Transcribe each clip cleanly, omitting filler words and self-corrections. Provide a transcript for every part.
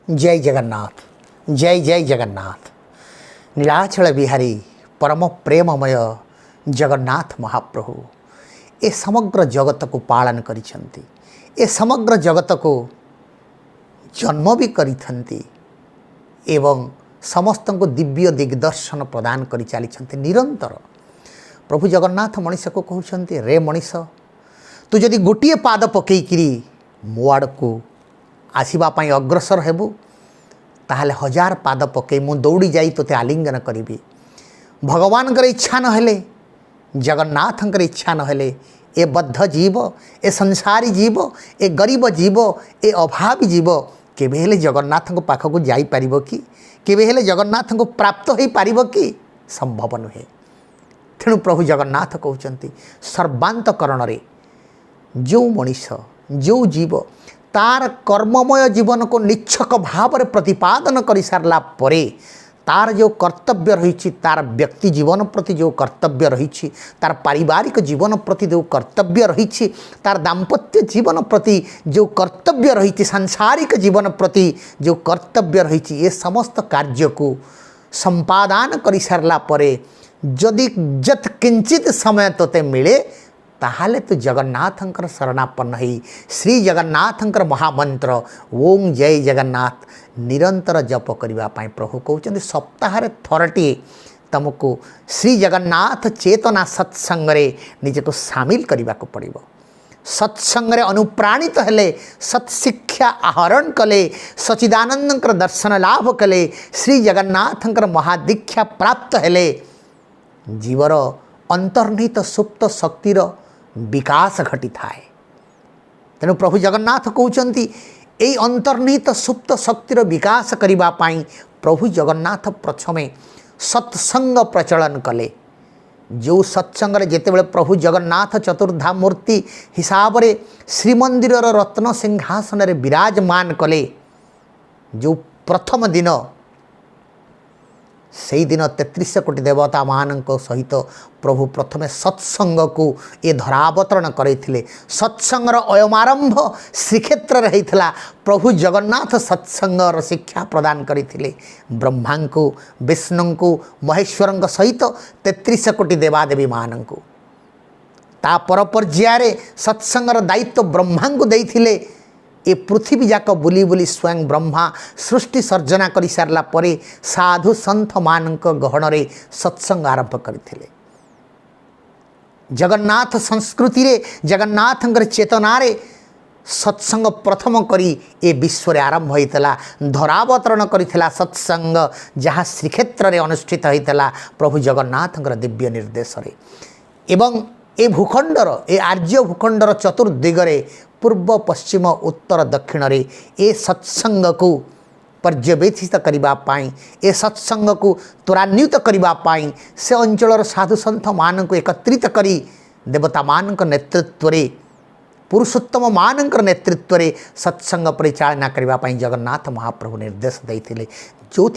जय जगन्नाथ। जय जय जगन्नाथ। नीलाचल बिहारी परम प्रेममय जगन्नाथ महाप्रभु ए समग्र जगत को पालन करिसेंती, ए समग्र जगत को जन्म भी करिसेंती एवं समस्त को दिव्य दिग्दर्शन प्रदान करि चलिसेंती निरंतर। प्रभु जगन्नाथ मनीष को कहते रे मनीष तू जदि गोटे पाद पकईकरी मो आड़ को आसवाई अग्रसर हेबु ताहले 1000 पाद पकई मु दौड़ी जाई तोते आलिंगन करी। भगवान इच्छा नहेले जगन्नाथंकर इच्छा नहेले ए बद्ध जीव ए संसारी जीव ए गरीब जीव ए अभावी जीव केबे हेले जगन्नाथ पाखक जाई परिबो कि केबे हेले जगन्नाथ को प्राप्त हो पारिबो कि संभव नुहे। तेणु प्रभु जगन्नाथ कहते सर्वांतकरण रे जो मनीष जो जीव तार कर्ममय जीवन को निच्छक भाव में प्रतिपादन कर सारला परे तार जो कर्तव्य रही तार व्यक्ति जीवन प्रति जो कर्तव्य रही तार पारिवारिक जीवन प्रति जो कर्तव्य रही तार दाम्पत्य जीवन प्रति जो कर्तव्य रही सांसारिक जीवन प्रति जो कर्तव्य रही ये समस्त कार्य को संपादन कर सारला परे जदि जत किंचित समय तोते मिले ताहले तो जगन्नाथंकर शरणापन्न ही श्री जगन्नाथंकर महामंत्र ओम जय जगन्नाथ निरंतर जप करने प्रभु कहते सप्ताह थरटी तुमको श्री जगन्नाथ चेतना सत्संग निजे को सामिल करने को पड़ो। सत्संग अनुप्राणित हेले सत्शिक्षा आहरण कले सचिदानंदंकर दर्शन लाभ कले श्री जगन्नाथंकर महादीक्षा प्राप्त हेले जीवर अंतर्निहित सुप्त शक्तिर विकास घटी थाए। तेणु प्रभु जगन्नाथ कहते यही अंतर्निहित सुप्त शक्तिर विकास करने प्रभु जगन्नाथ प्रथमे सत्संग प्रचलन कले। जो सत्संग जितेबाला प्रभु जगन्नाथ चतुर्धा मूर्ति हिसाब से श्रीमंदिर रत्न सिंहासन रे विराजमान कले जो प्रथम दिन से दिन 33 कोटी देवता मान सहित प्रभु प्रथमे सत्संग को ये धरावतरण करते। सत्संगर अयमारंभ श्रीक्षेत्र होता प्रभु जगन्नाथ सत्संगर शिक्षा प्रदान करते ब्रह्मा को विष्णु को महेश्वर सहित 33 कोटी देवादेवी मान को तापर पर्याय सत्संगर दायित्व ब्रह्मा को देइथिले। ए पृथ्वी जाक बुली बुली स्वयं ब्रह्मा सृष्टि सर्जना कर सारला परे साधु संत मानक गहन रे सत्संग आरंभ करथिले। जगन्नाथ संस्कृति रे जगन्नाथंकर चेतना रे सत्संग प्रथम करी ए विश्व रे आरंभ होइतला धरावतरण करितला सत्संग जहाँ श्रीक्षेत्र रे अनुष्ठित होइतला प्रभु जगन्नाथंकर दिव्य निर्देश रे एवं ए भूखंडर ए आर्य भूखंडर चतुर्दिगरे पूर्व पश्चिम उत्तर दक्षिण रे ए सत्संग को पर्यवेक्षित करने ए सत्संग को त्वरान्वित करने से अंचल साधु संत मान को एकत्रित करी देवता मान नेतृत्व रे पुरुषोत्तम मान नेतृत्व रे सत्संग परिचालना करने जगन्नाथ महाप्रभु निर्देश देते जो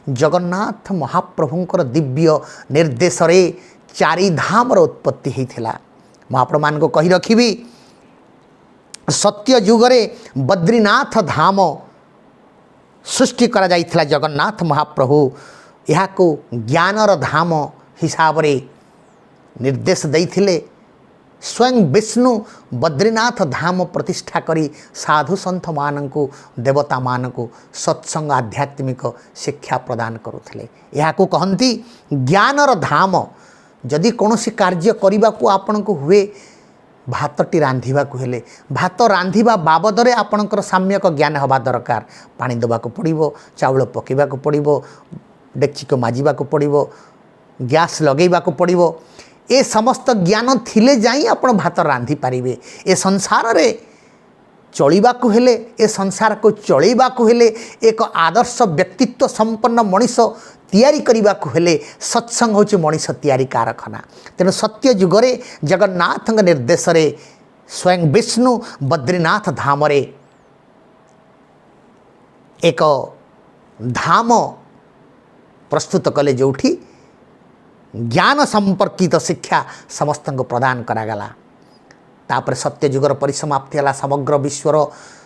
जगन्नाथ महाप्रभुंकर दिव्य निर्देश रे चारि धाम उत्पत्ति होता। महाप्रभु मान को कही रखी सत्य जुगरे बद्रीनाथ धाम सृष्टि करा जाइथिला जगन्नाथ महाप्रभु यह को ज्ञानर धाम हिसाब रे निर्देश देइथिले। स्वयं विष्णु बद्रीनाथ धाम प्रतिष्ठा करी साधु संत मान को देवता मान को सत्संग आध्यात्मिक शिक्षा प्रदान करुथिले। यह को कहंती ज्ञानर धाम। जदि कौनसी कार्य करने को आपण को हुए भातटी रांधिबा को हेले भात रांधिबा बाबदरे आपणकर साम्यक ज्ञान हवा दरकार। पानी देवा को पड़ो चाउल पकेबा को पड़ो डेक्ची को माजिबा को पड़ो गैस लगेबा को पड़ो ए समस्त ज्ञान थिले जाई आपण भात रांधि पारिबे। ए संसार रे चलिबा को हेले ए संसार को चलैबा को हेले एक आदर्श व्यक्तित्व संपन्न मनीष तैयारी करने को हेले सत्संग होची मनीष तैयारी कारखाना। तेणु सत्य जुगरे जगन्नाथ निर्देश रे स्वयं विष्णु बद्रीनाथ धाम रे एक धाम प्रस्तुत कले जोठी ज्ञान संपर्कित शिक्षा समस्त को प्रदान करागला। तापर सत्य जुगर परिसमाप्ति है समग्र विश्वर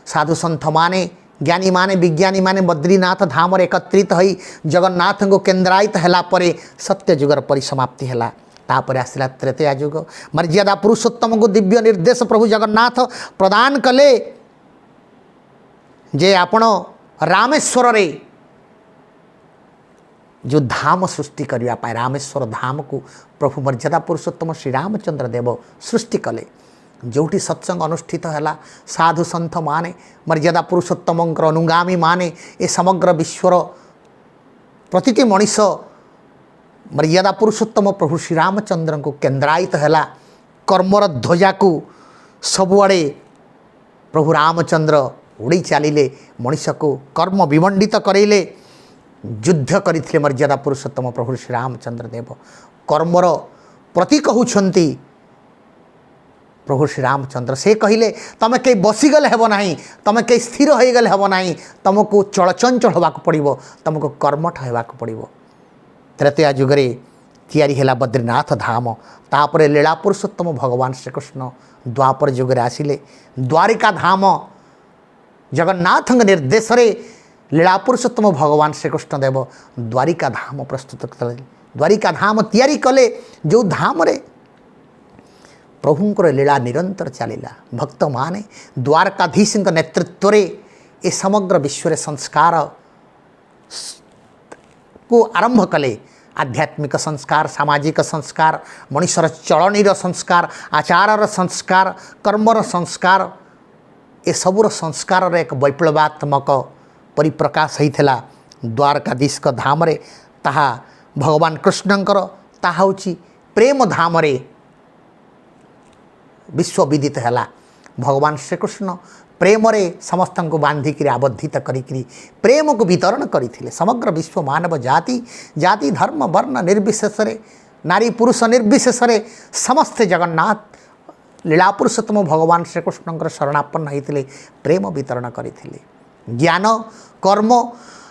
साधु सन्थ माने ज्ञानी माने विज्ञानी माने बद्रीनाथ धाम एकत्रित होई जगन्नाथ को केन्द्रायित हैला परे सत्य जुगर परिसमाप्ति हैला। तापर आसला त्रेतया जुग। मर्यादा पुरुषोत्तम को दिव्य निर्देश प्रभु जगन्नाथ प्रदान कले जे आपण रामेश्वर रे जो धाम सृष्टि करने पाए रामेश्वर धाम को प्रभु मर्यादा पुरुषोत्तम श्री रामचंद्र देव सृष्टि कले। जोटी सत्संग अनुष्ठित है साधु सन्थ माने मर्यादा पुरुषोत्तम अनुगामी माने ए समग्र विश्वर प्रतिटी मनीष मर्यादा पुरुषोत्तम प्रभु श्री रामचंद्र को केन्द्रायित है। कर्मर ध्वजा को सबुआड़े प्रभु रामचंद्र उड़ी चलिले मनीष को कर्म विमंडित करेले युद्ध करते मर्यादा पुरुषोत्तम प्रभु श्री रामचंद्र देव कर्मर प्रतीक होती प्रभु श्री रामचंद्र से कहले तमे कई बसीगले हेब ना तमे कई स्थिर होगले हेब ना तुमको चलचंचल होगा पड़ो तुमको कर्मठ होगा पड़ो। त्रेतया जुगरे तैयारी है बद्रीनाथ धाम। तापर लीला पुरुषोत्तम भगवान श्रीकृष्ण द्वापर जुगरे आसिले द्वारिका धाम जगन्नाथ निर्देश लीला पुरुषोत्तम भगवान श्रीकृष्ण देव द्वारिका धाम प्रस्तुत कले। द्वारिका धाम तैयारी कले जो धाम रे प्रभुंकर लीला निरंतर चलिला। भक्त माने द्वारकाधीश नेतृत्व रे ए समग्र विश्व संस्कार को आरंभ कले। आध्यात्मिक संस्कार सामाजिक संस्कार मनुष्यर चलनीर संस्कार आचारर संस्कार कर्मर संस्कार ए सबुर संस्कार एक वैप्लवात्मक परिप्रकाश होता द्वारकाधीश धाम रे। ताहा भगवान कृष्णंकर ताहा होची प्रेम धाम रे विश्व विदित है। भगवान श्रीकृष्ण प्रेम रे समस्त को बांधिक आबद्धित करी प्रेम को वितरण करते समग्र विश्व मानव जाति जाति धर्म वर्ण निर्विशेष नारी पुरुष निर्विशेष समस्ते जगन्नाथ लीला पुरुषोत्तम भगवान श्रीकृष्ण शरणापन्न होते प्रेम वितरण करते। ज्ञान कर्म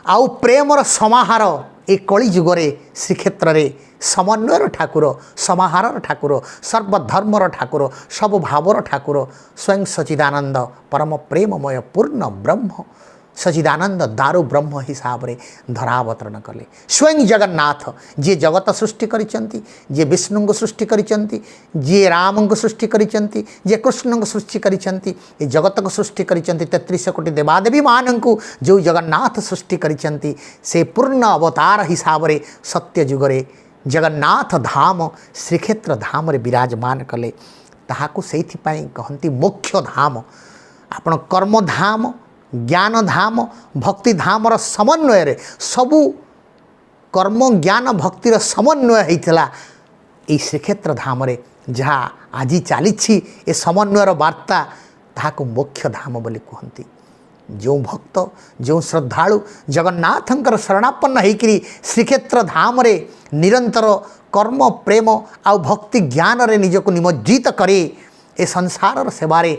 आउ प्रेमर समाहार ए कली जुगरे श्रीक्षेत्र रे समन्वयर ठाकुर समाहार ठाकुर सर्वधर्मर ठाकुर सब भावर ठाकुर स्वयं सचिदानंद परम प्रेममय पूर्ण ब्रह्म सचिदानंद दारु ब्रह्म हिसाब रे धरावतरण कले। स्वयं जगन्नाथ जी जगत सृष्टि करिसंती जे विष्णु को सृष्टि करिसंती जे राम को सृष्टि करिसंती जे कृष्ण को सृष्टि करिसंती ए जगत को सृष्टि करिसंती 33 कोटी देवादेवी मान को जो जगन्नाथ सृष्टि करिसंती से पूर्ण अवतार हिसाब रे सत्य जुगरे जगन्नाथ धाम श्रीक्षेत्र धाम रे विराजमान कले। ताहाकु सेइथिपाई कहंती मोक्ष धाम। आपण कर्म धाम ज्ञान धाम भक्ति धामर समन्वय रे सबु कर्म ज्ञान भक्तिर समन्वय होता ये श्रीक्षेत्र धाम रे जहाँ आज चली ए समन्वयर वार्ता ताहाकु मोक्ष धाम बोली कहती। जो भक्त जो श्रद्धालु जगन्नाथंकर शरणापन्न होकर श्रीक्षेत्र धाम रे निरंतर कर्म प्रेम आउ भक्ति ज्ञान रे निजको निमज्जित करे ए संसार सेवारे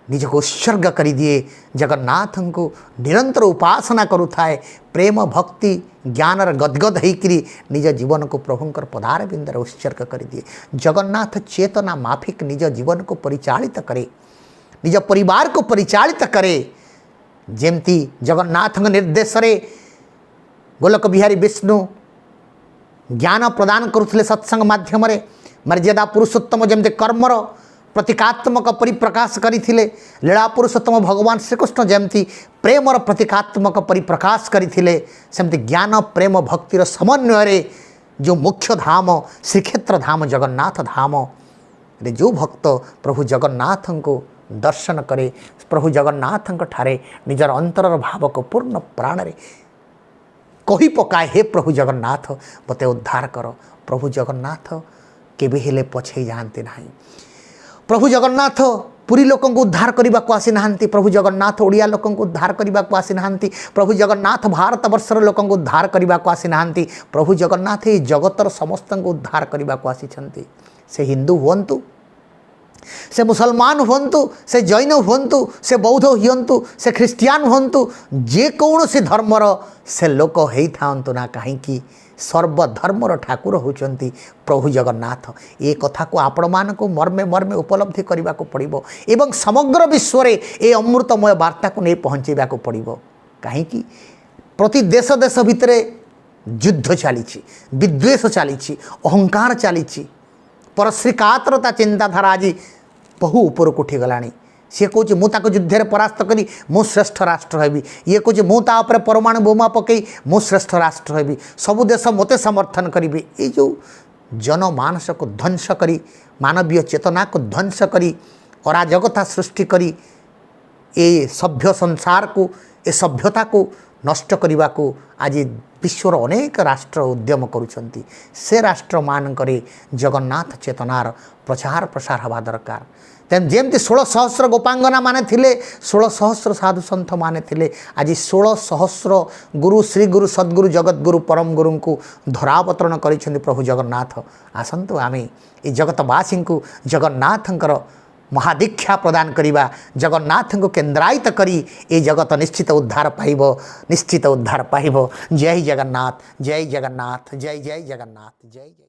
निजको उत्सर्ग कर दिए जगन्नाथ को निरंतर उपासना करुथाए प्रेम भक्ति ज्ञान गदगद होकर निज जीवन को प्रभुंकर पदार बिंदर उत्सर्ग कर दिए। जगन्नाथ चेतना माफिक निज जीवन को परिचालित करे निज परिवार को परिचालित करे। जेमती जगन्नाथ निर्देश रे गोलक बिहारी विष्णु ज्ञान प्रदान करुले सत्संग माध्यम मर्यादा पुरुषोत्तम जमती कर्मर प्रतीकात्मक परिप्रकाश करते लीला पुरुषोत्तम भगवान श्रीकृष्ण जमती प्रेमर प्रतीकात्मक परिप्रकाश करते सेमती ज्ञान प्रेम भक्तिर समन्वय जो मुख्य धाम श्रीक्षेत्र धाम जगन्नाथ धाम रे जो भक्त प्रभु जगन्नाथ को दर्शन करे प्रभु जगन्नाथ ठारे निजर अंतरर भाव को पूर्ण प्राण रे कही पकाए हे प्रभु जगन्नाथ मते उद्धार कर। प्रभु जगन्नाथ केबे हेले पछे जानते नहीं। प्रभु जगन्नाथ पुरी लोक को उद्धार करने को आसी नाहांती। प्रभु जगन्नाथ ओडिया लोक को उद्धार करने को आसी नाहांती। प्रभु जगन्नाथ भारत वर्षर लोक को उद्धार करने को आसी नाहांती। प्रभु जगन्नाथ ये जगतर समस्त को उद्धार करने को आसी। से हिंदू हुंतु से मुसलमान हुंतु से जैन हुंतु से बौद्ध हुंतु से ख्रीस्टियान हुंतु जेकोसी धर्मर से लोक होता ना कहीं सर्वधर्मर ठाकुर होचंती प्रभु जगन्नाथ। ये कथा को आपण मान को मर्मे मर्मे उपलब्धि करने को पड़ो एवं समग्र विश्व में ये अमृतमय वार्ता को नहीं पहुँचेगा को पड़ो कहीं प्रति देश देश भितर युद्ध चली विद्वेष चली अहंकार चली परश्रीकातरता चिंताधारा आज बहु ऊपर को उठीगला सी कौच मुझे युद्ध में परास्त करी मु श्रेष्ठ राष्ट्र हेबी ये कौच मुझे परमाणु बोमा पकई मु श्रेष्ठ राष्ट्र हेबी सबु देश मते समर्थन करेंगे। ये जो जनमानस को ध्वंस करी मानवीय चेतना को ध्वंस करी अराजकता सृष्टि करी ये सभ्य संसार को ए सभ्यता को नष्ट करने को आज विश्वर अनेक राष्ट्र उद्यम करुछंती से राष्ट्र मानकरे जगन्नाथ चेतनार प्रचार प्रसार हवा दरकार। तेम जमती 16 सहस्र गोपांगना माने थिले 16 सहस्र साधु सन्थ माने थिले आज 16 सहस्र गुरु श्री गुरु सद्गुरु जगतगुरु परम गुरु को धरावतरण करिसेंती प्रभु जगन्नाथ। आसंतु आमे ए जगतवासी को जगन्नाथंकर महादीक्षा प्रदान करिबा जगन्नाथ को केन्द्रायित करी ये जगत निश्चित उद्धार पाइब निश्चित उद्धार पाइब। जय जगन्नाथ जय जगन्नाथ जय जय जगन्नाथ जय जय।